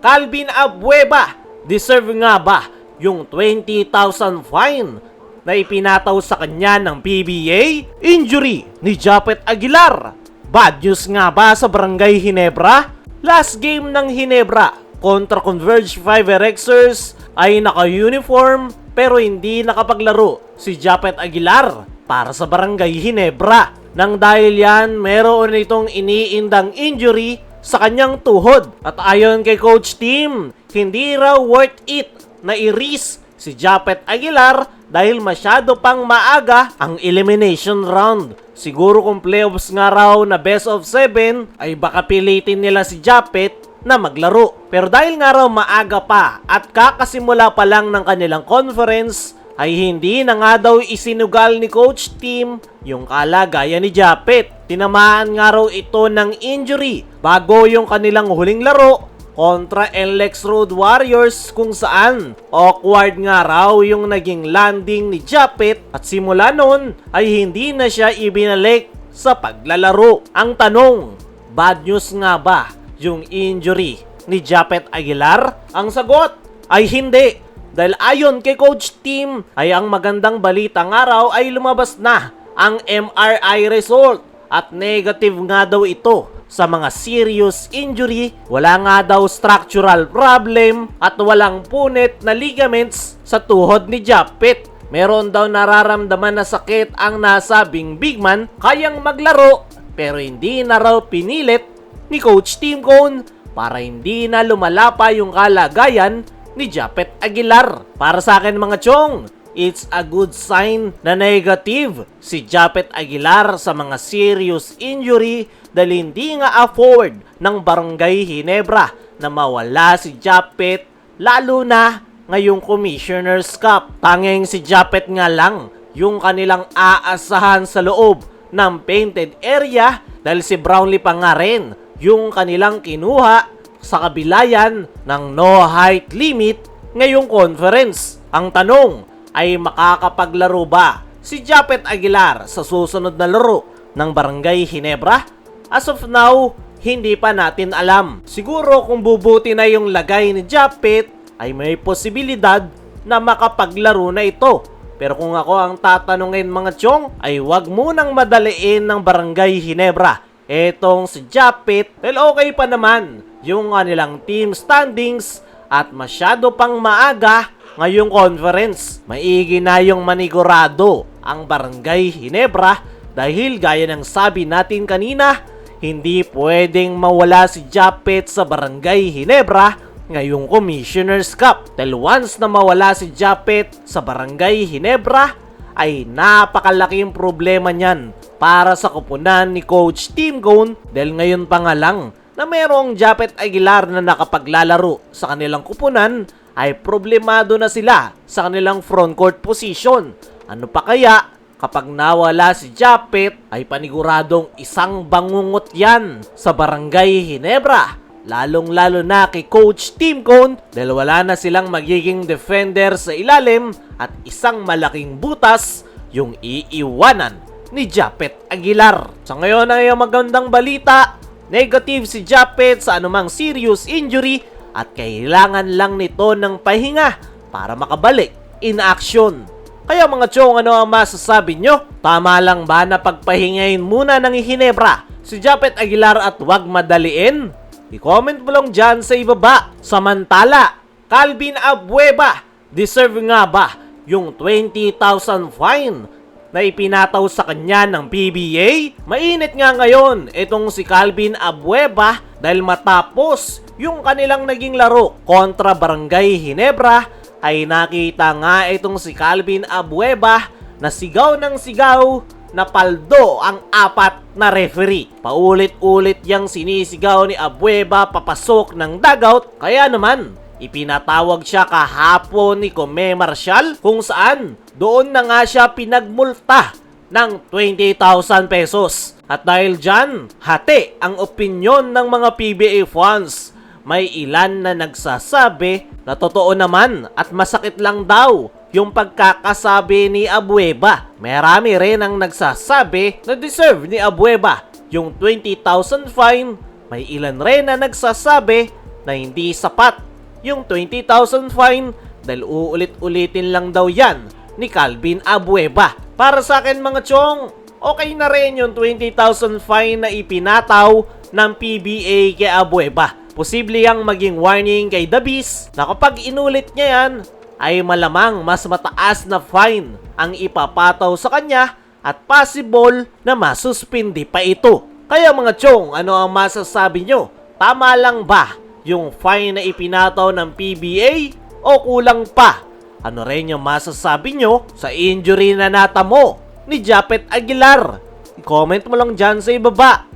Calvin Abueva, deserve nga ba yung 20,000 fine na ipinataw sa kanya ng PBA? Injury ni Japet Aguilar. Bad news nga ba sa Barangay Ginebra? Last game ng Ginebra kontra Converge 5RXers ay naka-uniform pero hindi nakapaglaro si Japet Aguilar para sa Barangay Ginebra. Nang dahil yan, meron itong iniindang injury sa kanyang tuhod. At ayon kay Coach Tim, hindi raw worth it na i-risk si Japet Aguilar dahil masyado pang maaga ang elimination round. Siguro kung playoffs nga raw na best of 7 ay baka pilitin nila si Japet na maglaro. Pero dahil nga raw maaga pa at kakasimula pa lang ng kanilang conference, ay hindi na nga daw isinugal ni Coach Tim yung kalagayan ni Japet. Tinamaan nga raw ito ng injury bago yung kanilang huling laro kontra NLEX Road Warriors kung saan awkward nga raw yung naging landing ni Japet at simula nun ay hindi na siya ibinalik sa paglalaro. Ang tanong, bad news nga ba yung injury ni Japet Aguilar? Ang sagot ay hindi. Dahil ayon kay Coach Tim ay ang magandang balita nga raw ay lumabas na ang MRI result at negative nga daw ito sa mga serious injury. Wala nga daw structural problem at walang punit na ligaments sa tuhod ni Japet. Meron daw nararamdaman na sakit ang nasabing big man, kayang maglaro pero hindi na raw pinilit ni Coach Tim Cone para hindi na lumala pa yung kalagayan ni Japet Aguilar. Para sa akin mga chong, it's a good sign na negative si Japet Aguilar sa mga serious injury dahil hindi nga afford ng Barangay Ginebra na mawala si Japet lalo na ngayong Commissioner's Cup. Tanging si Japet nga lang yung kanilang aasahan sa loob ng painted area dahil si Brownlee pa nga rin yung kanilang kinuha sa kabilayan ng no height limit ngayong conference. Ang tanong ay makakapaglaro ba si Japet Aguilar sa susunod na laro ng Barangay Ginebra? As of now, hindi pa natin alam. Siguro kung bubuti na yung lagay ni Japet ay may posibilidad na makapaglaro na ito. Pero kung ako ang tatanungin mga chong ay wag munang madaliin ng Barangay Ginebra etong si Japet dahil okay pa naman yung kanilang team standings at masyado pang maaga ngayong conference. Maigi na yung manigurado ang Barangay Ginebra dahil gaya ng sabi natin kanina, hindi pwedeng mawala si Japet sa Barangay Ginebra ngayong Commissioner's Cup. Dahil once na mawala si Japet sa Barangay Ginebra ay napakalaking problema niyan para sa kupunan ni Coach Tim Cone dahil ngayon pa nga lang na merong Japet Aguilar na nakapaglalaro sa kanilang kupunan ay problemado na sila sa kanilang frontcourt position. Ano pa kaya kapag nawala si Japet ay paniguradong isang bangungot yan sa Barangay Ginebra. Lalong-lalo na kay Coach Tim Cone dahil wala na silang magiging defender sa ilalim at isang malaking butas yung iiwanan ni Japet Aguilar. Sa ngayon ay magandang balita, negative si Japet sa anumang serious injury at kailangan lang nito ng pahinga para makabalik in action. Kaya mga chong, ano ang masasabi nyo? Tama lang ba na pagpahingayin muna ng Ginebra si Japet Aguilar at wag madaliin? I-comment mo lang dyan sa ibaba. Samantala, Calvin Abueva, deserve nga ba yung 20,000 fine na ipinataw sa kanya ng PBA? Mainit nga ngayon itong si Calvin Abueva dahil matapos yung kanilang naging laro kontra Barangay Ginebra ay nakita nga itong si Calvin Abueva na sigaw ng sigaw na paldo ang apat na referee. Paulit-ulit yang sinisigaw ni Abueva papasok ng dugout. Kaya naman, ipinatawag siya kahapon ni Come Marcial kung saan doon na nga siya pinagmulta ng 20,000 pesos. At dahil dyan, hati ang opinyon ng mga PBA fans. May ilan na nagsasabi na totoo naman at masakit lang daw yung pagkakasabi ni Abueva. Marami rin ang nagsasabi na deserve ni Abueva yung 20,000 fine. May ilan rin na nagsasabi na hindi sapat yung 20,000 fine dahil uulit-ulitin lang daw yan ni Calvin Abueva. Para sa akin mga chong, okay na rin yung 20,000 fine na ipinataw ng PBA kay Abueva. Posible yang maging warning kay The Beast na kapag inulit niya yan, ay malamang mas mataas na fine ang ipapataw sa kanya at possible na masuspindi pa ito. Kaya mga chong, ano ang masasabi nyo? Tama lang ba yung fine na ipinataw ng PBA o kulang pa? Ano rin yung masasabi nyo sa injury na natamo ni Japet Aguilar? I-comment mo lang dyan sa ibaba.